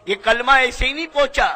یہ کلمہ ایسے ہی نہیں پہنچا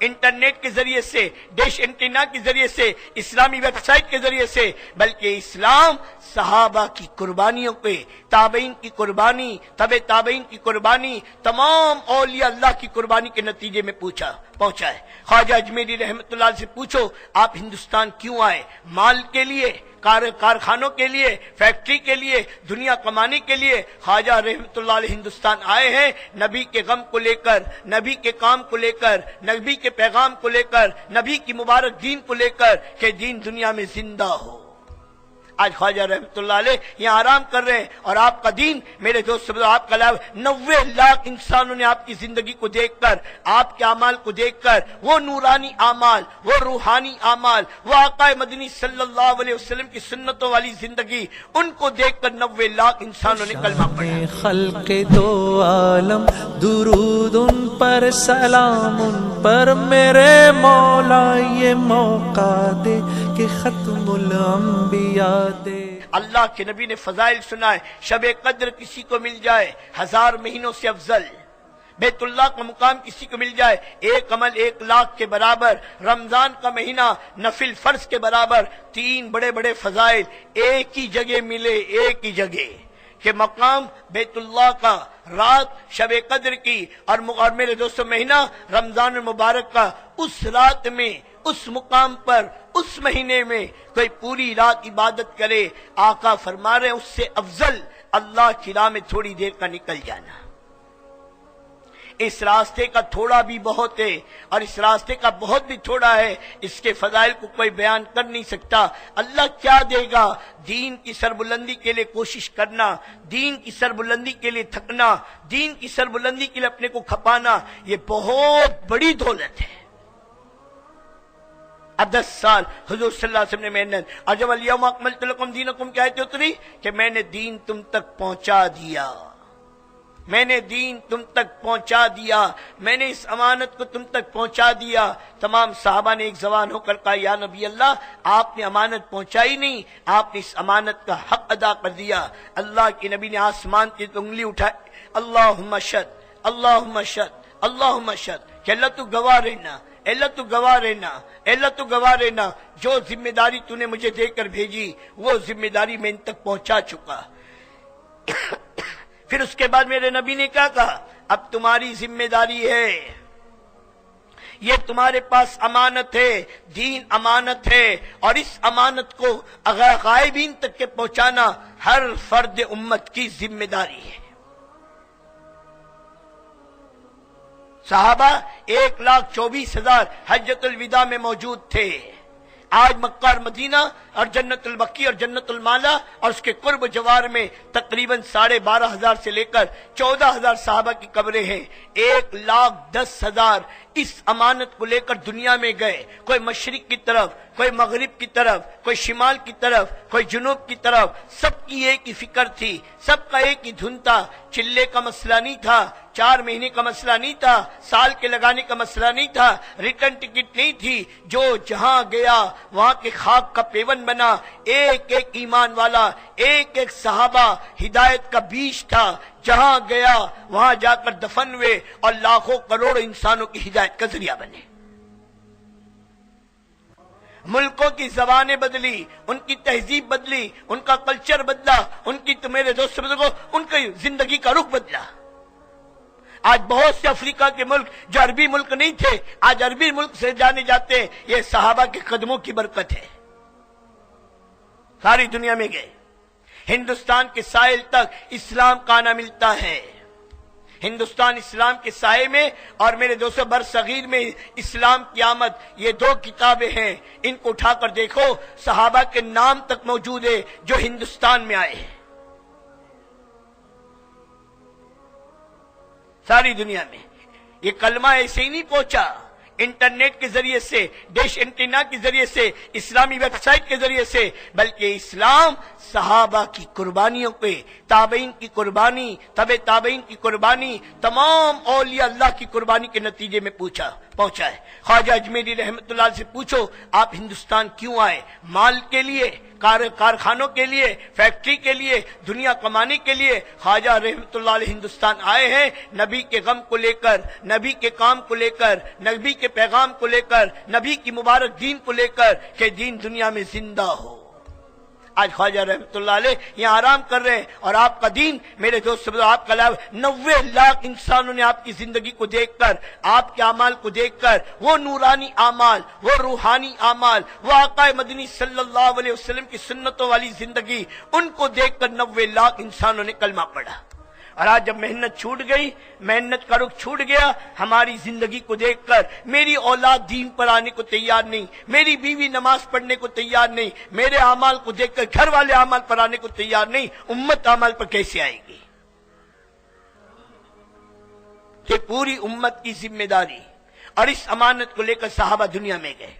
انٹرنیٹ کے ذریعے سے، ڈش اینٹینا کے ذریعے سے، اسلامی ویب سائٹ کے ذریعے سے، بلکہ اسلام صحابہ کی قربانیوں پہ، تابعین کی قربانی، تبع تابعین کی قربانی، تمام اولیاء اللہ کی قربانی کے نتیجے میں پہنچا ہے۔ خواجہ اجمیری رحمت اللہ سے پوچھو آپ ہندوستان کیوں آئے؟ مال کے لیے، کارخانوں کے لیے، فیکٹری کے لیے، دنیا کمانے کے لیے؟ خواجہ رحمت اللہ علیہ ہندوستان آئے ہیں نبی کے غم کو لے کر، نبی کے کام کو لے کر، نبی کے پیغام کو لے کر، نبی کی مبارک دین کو لے کر کہ دین دنیا میں زندہ ہو۔ آج خواجہ رحمت اللہ علیہ یہاں آرام کر رہے ہیں، اور آپ کا دین میرے دوست، آپ کا 90 لاکھ انسانوں نے آپ کی زندگی کو دیکھ کر، آپ کے اعمال کو دیکھ کر، وہ نورانی اعمال، وہ روحانی اعمال، وہ آقا مدنی صلی اللہ علیہ وسلم کی سنتوں والی زندگی، ان کو دیکھ کر 90 لاکھ انسانوں نے کلمہ پڑھا۔ خلق دو عالم درود ان پر، سلام ان پر میرے مولا، یہ موقع دے کہ ختم الانبیاء دے۔ اللہ کے نبی نے فضائل سنائے، شب قدر کسی کو مل جائے 1000 مہینوں سے افضل، بیت اللہ کا مقام کسی کو مل جائے 1 عمل 1 لاکھ کے برابر، رمضان کا مہینہ نفل فرض کے برابر، 3 بڑے بڑے فضائل ایک ہی جگہ ملے، ایک ہی جگہ کہ مقام بیت اللہ کا، رات شب قدر کی، اور میرے دوستو مہینہ رمضان المبارک کا۔ اس رات میں، اس مقام پر، اس مہینے میں کوئی پوری رات عبادت کرے، آقا فرما رہے ہیں اس سے افضل اللہ کی راہ میں تھوڑی دیر کا نکل جانا۔ اس راستے کا تھوڑا بھی بہت ہے، اور اس راستے کا بہت بھی تھوڑا ہے، اس کے فضائل کو کوئی بیان کر نہیں سکتا۔ اللہ کیا دے گا؟ دین کی سربلندی کے لیے کوشش کرنا، دین کی سربلندی کے لیے تھکنا، دین کی سربلندی کے لیے اپنے کو کھپانا، یہ بہت بڑی دولت ہے۔ اب 10 سال حضور صلی اللہ علیہ وسلم نے محنت، اور جب الیوم اکملت لکم دینکم کی آیت اتری کہ میں نے دین تم تک پہنچا دیا، میں نے دین تم تک پہنچا دیا، میں نے اس امانت کو تم تک پہنچا دیا۔ تمام صحابہ نے ایک زبان ہو کر کہا یا نبی اللہ آپ نے امانت پہنچائی نہیں، آپ نے اس امانت کا حق ادا کر دیا۔ اللہ کے نبی نے آسمان کی انگلی اٹھائی، اللہم اشہد، اللہم اشہد، اللہم اشہد، کہ اللہ تو گواہ رہنا، اللہ تو گواہ رہنا، اللہ تو گواہ رہنا، جو ذمہ داری تو نے مجھے دے کر بھیجی وہ ذمہ داری میں ان تک پہنچا چکا۔ پھر اس کے بعد میرے نبی نے کیا کہا؟ اب تمہاری ذمہ داری ہے، یہ تمہارے پاس امانت ہے، دین امانت ہے، اور اس امانت کو اگر غائبین تک کے پہنچانا ہر فرد امت کی ذمہ داری ہے۔ صحابہ 1,24,000 حجۃ الوداع میں موجود تھے۔ آج مکہ اور مدینہ اور جنت البقیع اور جنت المالا اور اس کے قرب جوار میں تقریباً 12,500 سے لے کر 14,000 صحابہ کی قبریں ہیں۔ 1,10,000 اس امانت کو لے کر دنیا میں گئے، کوئی مشرق کی طرف، کوئی مغرب کی طرف، کوئی شمال کی طرف، کوئی جنوب کی طرف، سب کی ایک ہی فکر تھی، سب کا ایک ہی دھن تھا۔ چلے کا مسئلہ نہیں تھا، 4 مہینے کا مسئلہ نہیں تھا، سال کے لگانے کا مسئلہ نہیں تھا، ریٹرن ٹکٹ نہیں تھی، جو جہاں گیا وہاں کے خاک کا پیون بنا۔ ایک ایک ایمان والا، ایک ایک صحابہ ہدایت کا بیج تھا، جہاں گیا وہاں جا کر دفن ہوئے اور لاکھوں کروڑوں انسانوں کی ہدایت کا ذریعہ بنے۔ ملکوں کی زبانیں بدلی، ان کی تہذیب بدلی، ان کا کلچر بدلا، ان کی تو میرے دوست بزرگوں ان کی زندگی کا رخ بدلا۔ آج بہت سے افریقہ کے ملک جو عربی ملک نہیں تھے آج عربی ملک سے جانے جاتے ہیں، یہ صحابہ کے قدموں کی برکت ہے۔ ساری دنیا میں گئے، ہندوستان کے ساحل تک اسلام کا آنا ملتا ہے۔ ہندوستان اسلام کے سائے میں، اور میرے دوستو برصغیر میں اسلام کی آمد، یہ 2 کتابیں ہیں، ان کو اٹھا کر دیکھو، صحابہ کے نام تک موجود ہے جو ہندوستان میں آئے ہیں۔ ساری دنیا میں یہ کلمہ ایسے ہی نہیں پہنچا انٹرنیٹ کے ذریعے سے، ڈش اینٹینا کے ذریعے سے، اسلامی ویب سائٹ کے ذریعے سے، بلکہ اسلام صحابہ کی قربانیوں پہ، تابعین کی قربانی، تبع تابعین کی قربانی، تمام اولیاء اللہ کی قربانی کے نتیجے میں پہنچا ہے۔ خواجہ اجمیری رحمت اللہ سے پوچھو آپ ہندوستان کیوں آئے؟ مال کے لیے، کارخانوں کے لیے، فیکٹری کے لیے، دنیا کمانے کے لیے خواجہ رحمت اللہ علیہ ہندوستان آئے ہیں، نبی کے غم کو لے کر، نبی کے کام کو لے کر، نبی کے پیغام کو لے کر، نبی کی مبارک دین کو لے کر کہ دین دنیا میں زندہ ہو۔ آج خواجہ رحمت اللہ علیہ یہاں آرام کر رہے ہیں، اور آپ کا دین میرے دوست آپ کا 90 لاکھ انسانوں نے آپ کی زندگی کو دیکھ کر، آپ کے اعمال کو دیکھ کر، وہ نورانی اعمال، وہ روحانی اعمال، وہ آقا مدنی صلی اللہ علیہ وسلم کی سنتوں والی زندگی، ان کو دیکھ کر 90 لاکھ انسانوں نے کلمہ پڑھا۔ اور آج جب محنت چھوٹ گئی، محنت کا رخ چھوٹ گیا، ہماری زندگی کو دیکھ کر میری اولاد دین پر آنے کو تیار نہیں، میری بیوی نماز پڑھنے کو تیار نہیں، میرے اعمال کو دیکھ کر گھر والے اعمال پر آنے کو تیار نہیں، امت اعمال پر کیسے آئے گی؟ کہ پوری امت کی ذمہ داری اور اس امانت کو لے کر صحابہ دنیا میں گئے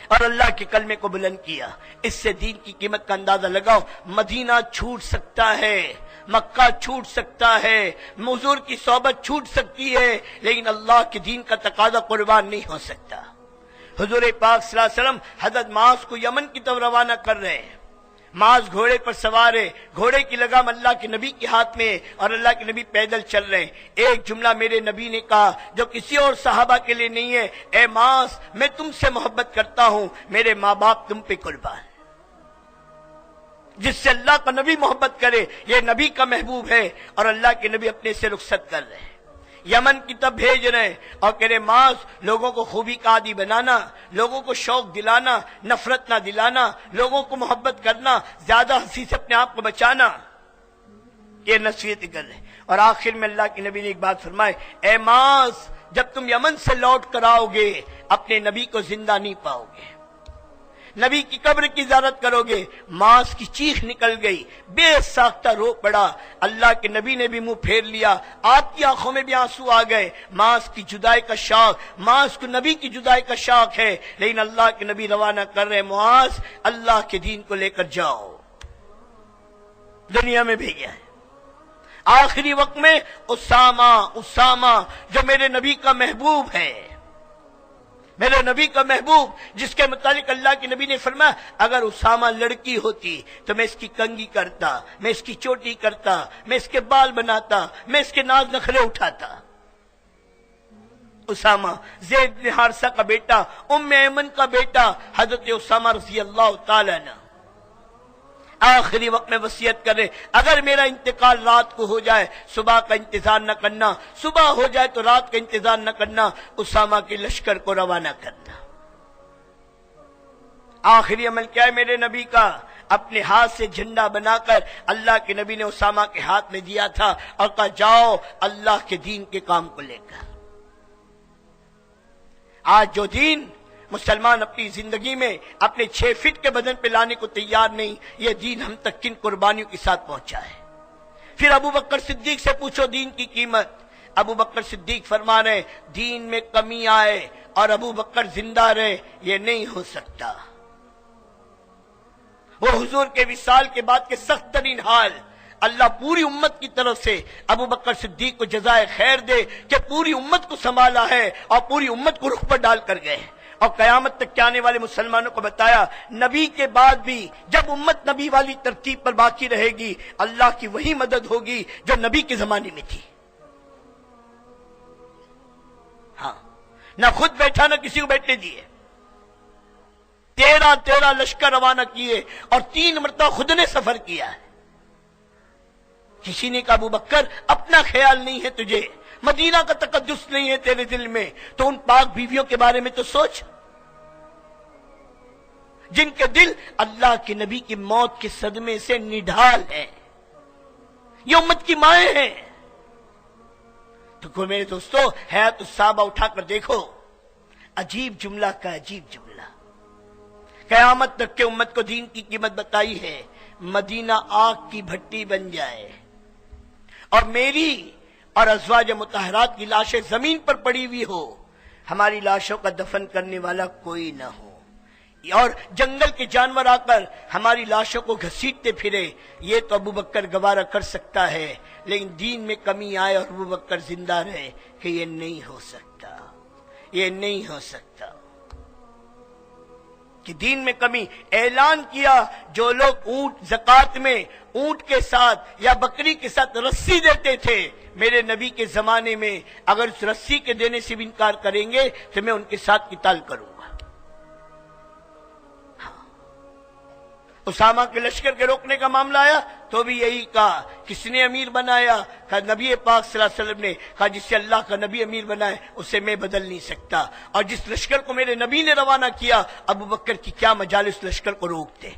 اور اللہ کے کلمے کو بلند کیا۔ اس سے دین کی قیمت کا اندازہ لگاؤ۔ مدینہ چھوٹ سکتا ہے، مکہ چھوٹ سکتا ہے، حضور کی صحبت چھوٹ سکتی ہے، لیکن اللہ کے دین کا تقاضا قربان نہیں ہو سکتا۔ حضور پاک صلی اللہ علیہ وسلم حضرت معاذ کو یمن کی طرف روانہ کر رہے ہیں۔ معاذ گھوڑے پر سوار ہے، گھوڑے کی لگام اللہ کے نبی کے ہاتھ میں ہے، اور اللہ کے نبی پیدل چل رہے ہیں۔ ایک جملہ میرے نبی نے کہا جو کسی اور صحابہ کے لیے نہیں ہے، اے معاذ میں تم سے محبت کرتا ہوں، میرے ماں باپ تم پہ قربان۔ جس سے اللہ کا نبی محبت کرے، یہ نبی کا محبوب ہے، اور اللہ کے نبی اپنے سے رخصت کر رہے ہیں، یمن کی طرف بھیج رہے ہیں، اور کہہ رہے معاذ لوگوں کو خوبی کا عادی بنانا، لوگوں کو شوق دلانا، نفرت نہ دلانا، لوگوں کو محبت کرنا، زیادہ ہنسی سے اپنے آپ کو بچانا، یہ نصیحت کر رہے ہیں۔ اور آخر میں اللہ کے نبی نے ایک بات فرمائے، اے معاذ جب تم یمن سے لوٹ کر آؤ گے اپنے نبی کو زندہ نہیں پاؤ گے، نبی کی قبر کی زیارت کرو گے۔ معاذ کی چیخ نکل گئی، بے ساختہ رو پڑا، اللہ کے نبی نے بھی منہ پھیر لیا، آپ کی آنکھوں میں بھی آنسو آ گئے۔ معاذ کی جدائی کا شوق، معاذ کو نبی کی جدائی کا شوق ہے، لیکن اللہ کے نبی روانہ کر رہے معاذ اللہ کے دین کو لے کر جاؤ، دنیا میں بھیجا ہے۔ آخری وقت میں اسامہ جو میرے نبی کا محبوب ہے، میرے نبی کا محبوب، جس کے متعلق اللہ کے نبی نے فرمایا اگر اسامہ لڑکی ہوتی تو میں اس کی کنگھی کرتا، میں اس کی چوٹی کرتا، میں اس کے بال بناتا، میں اس کے ناز نخرے اٹھاتا۔ اسامہ زید بن حارثہ کا بیٹا، ام ایمن کا بیٹا، حضرت اسامہ رضی اللہ تعالی عنہ آخری وقت میں وصیت کرے اگر میرا انتقال رات کو ہو جائے صبح کا انتظار نہ کرنا، صبح ہو جائے تو رات کا انتظار نہ کرنا، اسامہ کے لشکر کو روانہ کرنا۔ آخری عمل کیا ہے میرے نبی کا؟ اپنے ہاتھ سے جھنڈا بنا کر اللہ کے نبی نے اسامہ کے ہاتھ میں دیا تھا اور کہا جاؤ اللہ کے دین کے کام کو لے کر۔ آج جو دین مسلمان اپنی زندگی میں اپنے 6 فٹ کے بدن پہ لانے کو تیار نہیں، یہ دین ہم تک کن قربانیوں کے ساتھ پہنچا ہے۔ پھر ابو بکر صدیق سے پوچھو دین کی قیمت۔ ابو بکر صدیق فرما رہے دین میں کمی آئے اور ابو بکر زندہ رہے یہ نہیں ہو سکتا۔ وہ حضور کے وصال کے بعد کے سخت ترین حال، اللہ پوری امت کی طرف سے ابو بکر صدیق کو جزائے خیر دے کہ پوری امت کو سنبھالا ہے اور پوری امت کو رخ پر ڈال کر گئے، اور قیامت تک کے آنے والے مسلمانوں کو بتایا نبی کے بعد بھی جب امت نبی والی ترتیب پر باقی رہے گی اللہ کی وہی مدد ہوگی جو نبی کے زمانے میں تھی۔ ہاں، نہ خود بیٹھا نہ کسی کو بیٹھنے دیے، 13 لشکر روانہ کیے اور 3 مرتبہ خود نے سفر کیا ہے۔ کسی نے کہا ابو بکر اپنا خیال نہیں ہے تجھے، مدینہ کا تقدس نہیں ہے تیرے دل میں، تو ان پاک بیویوں کے بارے میں تو سوچ جن کے دل اللہ کے نبی کی موت کے صدمے سے نڈھال ہیں، یہ امت کی مائیں ہیں۔ تو میرے دوستو حیات الصحابہ اٹھا کر دیکھو، عجیب جملہ کا عجیب جملہ، قیامت تک کے امت کو دین کی قیمت بتائی ہے، مدینہ آگ کی بھٹی بن جائے اور میری اور ازواج مطہرات کی لاشیں زمین پر پڑی ہوئی ہو، ہماری لاشوں کا دفن کرنے والا کوئی نہ ہو، اور جنگل کے جانور آ کر ہماری لاشوں کو گھسیٹتے پھرے، یہ تو ابو بکر گوارہ کر سکتا ہے، لیکن دین میں کمی آئے اور ابو بکر زندہ رہے کہ یہ نہیں ہو سکتا، یہ نہیں ہو سکتا۔ کہ دین میں کمی. اعلان کیا جو لوگ اونٹ زکات میں اونٹ کے ساتھ یا بکری کے ساتھ رسی دیتے تھے میرے نبی کے زمانے میں، اگر اس رسی کے دینے سے بھی انکار کریں گے تو میں ان کے ساتھ قتال کروں گا. اسامہ کے لشکر کے روکنے کا معاملہ آیا تو بھی یہی کہا. کس نے امیر بنایا؟ کہا نبی پاک صلی اللہ علیہ وسلم نے. کہا جسے اللہ کا نبی امیر بنائے اسے میں بدل نہیں سکتا. اور جس لشکر کو میرے نبی نے روانہ کیا، ابو بکر کی کیا مجال اس لشکر کو روکتے.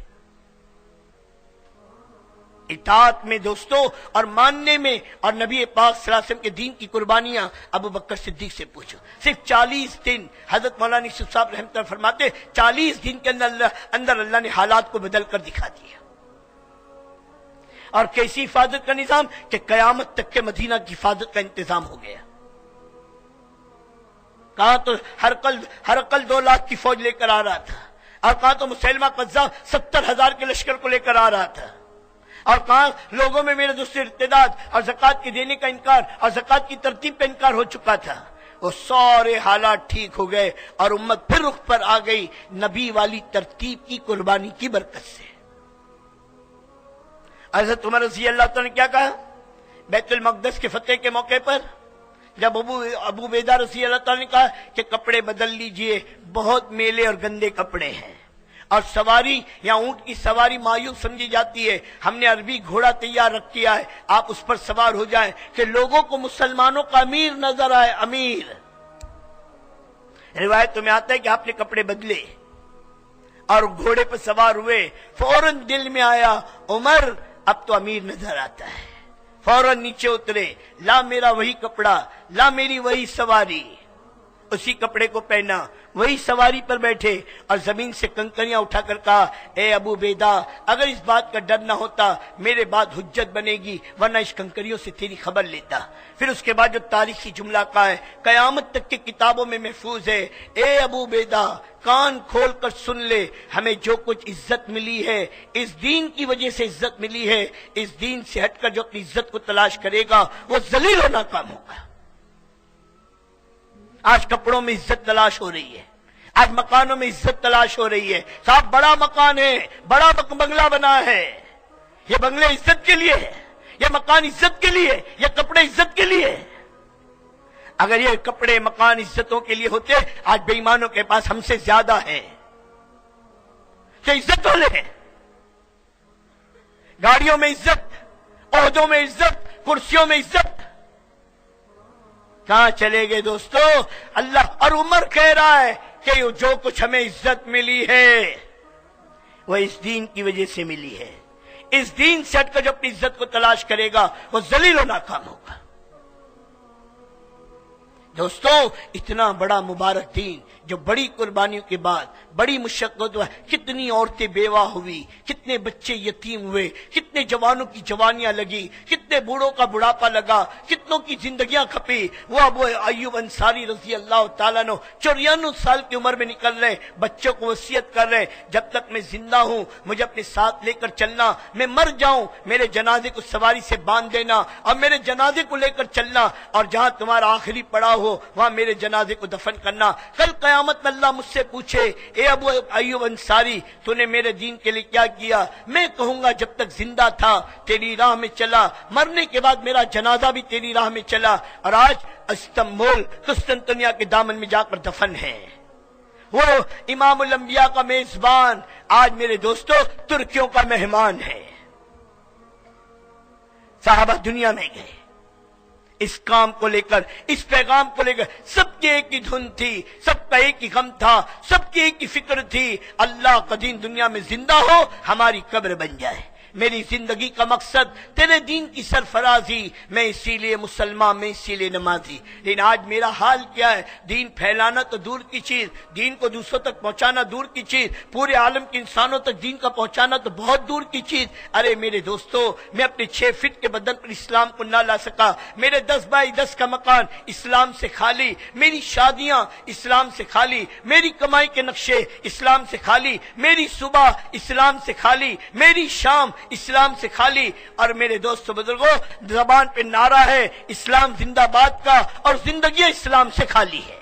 اطاعت میں دوستو اور ماننے میں، اور نبی پاک صلی اللہ علیہ وسلم کے دین کی قربانیاں ابو بکر صدیق سے پوچھو. صرف 40 دن حضرت مولانا یوسف صاحب رحمۃ اللہ فرماتے 40 دن کے اندر اللہ نے حالات کو بدل کر دکھا دیا. اور کیسی حفاظت کا نظام کہ قیامت تک کے مدینہ کی حفاظت کا انتظام ہو گیا. کہاں تو ہر کل 2 لاکھ کی فوج لے کر آ رہا تھا، اور کہاں تو مسیلمہ قذاب 70,000 کے لشکر کو لے کر آ رہا تھا، اور کہاں لوگوں میں میرے دوست ارتداد اور زکوٰۃ کے دینے کا انکار اور زکوٰۃ کی ترتیب کا انکار ہو چکا تھا. وہ سارے حالات ٹھیک ہو گئے اور امت پھر رخ پر آ گئی نبی والی ترتیب کی قربانی کی برکت سے. حضرت عمر رضی اللہ تعالیٰ نے کیا کہا بیت المقدس کے فتح کے موقع پر، جب ابو عبیدہ رضی اللہ تعالیٰ نے کہا کہ کپڑے بدل لیجئے، بہت میلے اور گندے کپڑے ہیں، اور سواری یا اونٹ کی سواری معیوب سمجھی جاتی ہے، ہم نے عربی گھوڑا تیار رکھ کیا ہے، آپ اس پر سوار ہو جائیں کہ لوگوں کو مسلمانوں کا امیر نظر آئے. امیر روایتوں میں آتا ہے کہ آپ نے کپڑے بدلے اور گھوڑے پر سوار ہوئے. فوراً دل میں آیا عمر اب تو امیر نظر آتا ہے. فوراً نیچے اترے، لا میرا وہی کپڑا، لا میری وہی سواری. اسی کپڑے کو پہنا، وہی سواری پر بیٹھے، اور زمین سے کنکریاں اٹھا کر کہا اے ابو عبیدہ اگر اس بات کا ڈر نہ ہوتا میرے بعد حجت بنے گی، ورنہ اس کنکریوں سے تیری خبر لیتا. پھر اس کے بعد جو تاریخی جملہ کہا ہے قیامت تک کی کتابوں میں محفوظ ہے، اے ابو عبیدہ کان کھول کر سن لے، ہمیں جو کچھ عزت ملی ہے اس دین کی وجہ سے عزت ملی ہے. اس دین سے ہٹ کر جو اپنی عزت کو تلاش کرے گا وہ ذلیل و ناکام ہوگا. آج کپڑوں میں عزت تلاش ہو رہی ہے، آج مکانوں میں عزت تلاش ہو رہی ہے. صاحب بڑا مکان ہے، بڑا بنگلہ بنا ہے، یہ بنگلے عزت کے لیے ہے، یہ مکان عزت کے لیے، یہ کپڑے عزت کے لیے. اگر یہ کپڑے مکان عزتوں کے لیے ہوتے آج بے ایمانوں کے پاس ہم سے زیادہ ہے. کہ عزت والے ہیں، گاڑیوں میں عزت، عہدوں میں عزت، کرسیوں میں عزت. کہاں چلے گئے دوستو؟ اللہ اور عمر کہہ رہا ہے کہ جو کچھ ہمیں عزت ملی ہے وہ اس دین کی وجہ سے ملی ہے. اس دین سے ہٹ کر جو اپنی عزت کو تلاش کرے گا وہ ذلیل و ناکام ہوگا. دوستو اتنا بڑا مبارک دین جو بڑی قربانیوں کے بعد بڑی مشقت ہوا، کتنی عورتیں بیوہ ہوئی، کتنے بچے یتیم ہوئے، کتنے جوانوں کی جوانیاں لگی، کتنے بوڑھوں کا بڑھاپا لگا، کتنوں کی زندگیاں کھپی. وہ ابو ایوب انصاری رضی اللہ تعالیٰ عنہ 94 سال کی عمر میں نکل رہے، بچوں کو وصیت کر رہے جب تک میں زندہ ہوں مجھے اپنے ساتھ لے کر چلنا، میں مر جاؤں میرے جنازے کو سواری سے باندھ دینا اور میرے جنازے کو لے کر چلنا، اور جہاں تمہارا آخری پڑاؤ ہو وہاں میرے جنازے کو دفن کرنا. کل قیامت میں اللہ مجھ سے پوچھے اے ابو ایوب انصاری تو نے میرے دین کے لیے کیا کیا؟ میں کہوں گا جب تک زندہ تھا تیری راہ میں چلا، مرنے کے بعد میرا جنازہ بھی تیری راہ میں چلا، اور آج استنبول قسطنطنیہ کے دامن میں جا کر دفن ہے. وہ امام الانبیاء کا میزبان آج میرے دوستو ترکیوں کا مہمان ہے. صحابہ دنیا میں گئے اس کام کو لے کر، اس پیغام کو لے کر، سب کی ایک ہی دھن تھی، سب کا ایک ہی غم تھا، سب کی ایک ہی فکر تھی، اللہ کا دین دنیا میں زندہ ہو، ہماری قبر بن جائے. میری زندگی کا مقصد تیرے دین کی سرفرازی، میں اسی لیے مسلمان، میں اسی لیے نمازی. لیکن آج میرا حال کیا ہے؟ دین پھیلانا تو دور کی چیز، دین کو دوسروں تک پہنچانا دور کی چیز، پورے عالم کے انسانوں تک دین کا پہنچانا تو بہت دور کی چیز. ارے میرے دوستو میں اپنے 6 فٹ کے بدن پر اسلام کو نہ لا سکا، میرے 10 بائی 10 کا مکان اسلام سے خالی، میری شادیاں اسلام سے خالی، میری کمائی کے نقشے اسلام سے خالی، میری صبح اسلام سے خالی، میری شام اسلام سے خالی. اور میرے دوستو بزرگوں زبان پہ نعرہ ہے اسلام زندہ باد کا، اور زندگی اسلام سے خالی ہے.